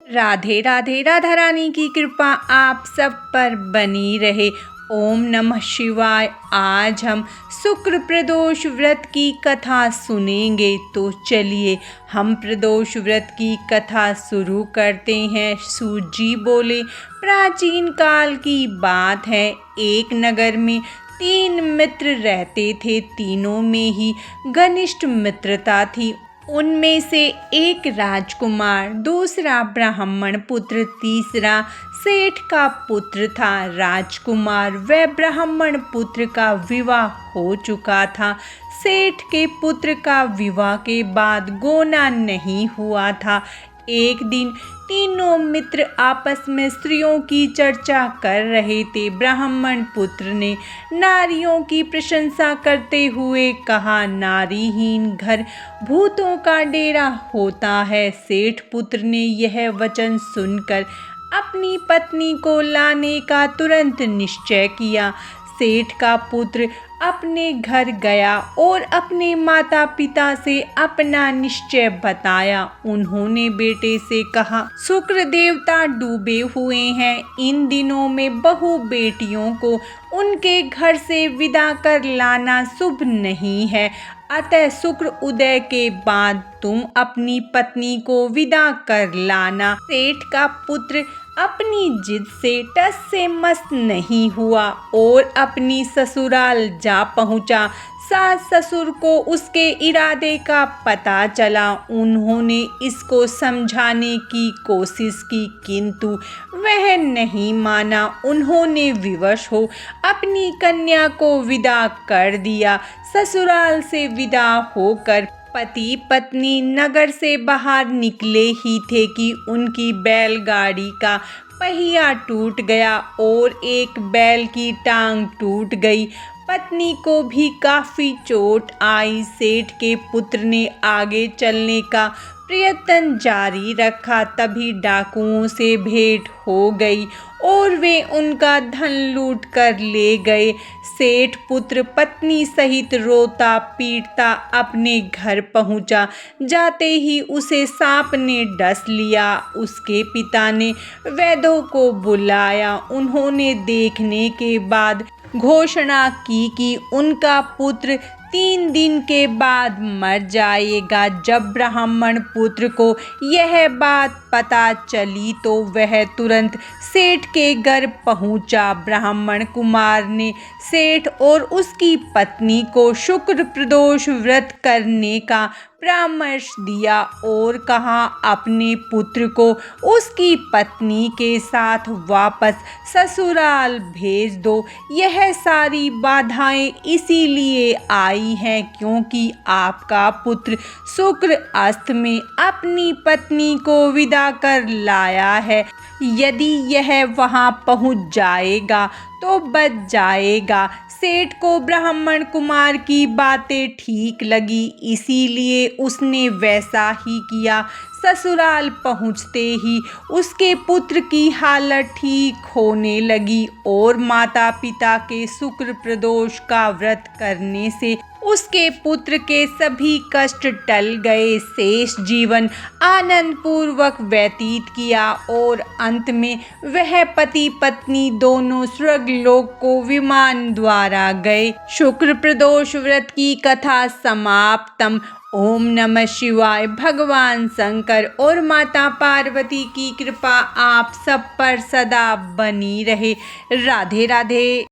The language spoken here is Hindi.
राधे राधे। राधा रानी की कृपा आप सब पर बनी रहे। ओम नमः शिवाय। आज हम शुक्र प्रदोष व्रत की कथा सुनेंगे, तो चलिए हम प्रदोष व्रत की कथा शुरू करते हैं। सूत जी बोले, प्राचीन काल की बात है, एक नगर में 3 मित्र रहते थे। तीनों में ही घनिष्ठ मित्रता थी। उनमें से एक राजकुमार, दूसरा ब्राह्मण पुत्र, तीसरा सेठ का पुत्र था। राजकुमार व ब्राह्मण पुत्र का विवाह हो चुका था। सेठ के पुत्र का विवाह के बाद गोना नहीं हुआ था। एक दिन तीनों मित्र आपस में स्त्रियों की चर्चा कर रहे थे। ब्राह्मण पुत्र ने नारियों की प्रशंसा करते हुए कहा, नारीहीन घर भूतों का डेरा होता है। सेठ पुत्र ने यह वचन सुनकर अपनी पत्नी को लाने का तुरंत निश्चय किया। सेठ का पुत्र अपने घर गया और अपने माता पिता से अपना निश्चय बताया। उन्होंने बेटे से कहा, शुक्र देवता डूबे हुए हैं। इन दिनों में बहू बेटियों को उनके घर से विदा कर लाना शुभ नहीं है। अतः शुक्र उदय के बाद तुम अपनी पत्नी को विदा कर लाना। सेठ का पुत्र अपनी जिद से टस से मस नहीं हुआ और अपनी ससुराल जा पहुंचा। सास ससुर को उसके इरादे का पता चला। उन्होंने इसको समझाने की कोशिश की, किंतु वह नहीं माना। उन्होंने विवश हो अपनी कन्या को विदा कर दिया। ससुराल से विदा होकर पति पत्नी नगर से बाहर निकले ही थे कि उनकी बैलगाड़ी का पहिया टूट गया और एक बैल की टांग टूट गई। पत्नी को भी काफी चोट आई। सेठ के पुत्र ने आगे चलने का प्रयत्न जारी रखा, तभी डाकुओं से भेंट हो गई और वे उनका धन लूट कर ले गए। सेठ पुत्र पत्नी सहित रोता पीटता अपने घर पहुंचा। जाते ही उसे सांप ने डस लिया। उसके पिता ने वैद्यों को बुलाया। उन्होंने देखने के बाद घोषणा की कि उनका पुत्र 3 दिन के बाद मर जाएगा। जब ब्राह्मण पुत्र को यह बात पता चली तो वह तुरंत सेठ के घर पहुंचा। ब्राह्मण कुमार ने सेठ और उसकी पत्नी को शुक्र प्रदोष व्रत करने का परामर्श दिया और कहा, अपने पुत्र को उसकी पत्नी के साथ वापस ससुराल भेज दो। यह सारी बाधाएं इसीलिए आई हैं क्योंकि आपका पुत्र शुक्र अस्त में अपनी पत्नी को विदा कर लाया है। यदि यह वहां पहुंच जाएगा तो बच जाएगा। सेठ को ब्राह्मण कुमार की बातें ठीक लगी, इसीलिए उसने वैसा ही किया। ससुराल पहुंचते ही उसके पुत्र की हालत ठीक होने लगी और माता पिता के शुक्र प्रदोष का व्रत करने से उसके पुत्र के सभी कष्ट टल गए। शेष जीवन आनंद पूर्वक व्यतीत किया और अंत में वह पति पत्नी दोनों स्वर्गलोक को विमान द्वारा गए। शुक्र प्रदोष व्रत की कथा समाप्तम। ओम नमः शिवाय। भगवान शंकर और माता पार्वती की कृपा आप सब पर सदा बनी रहे। राधे राधे।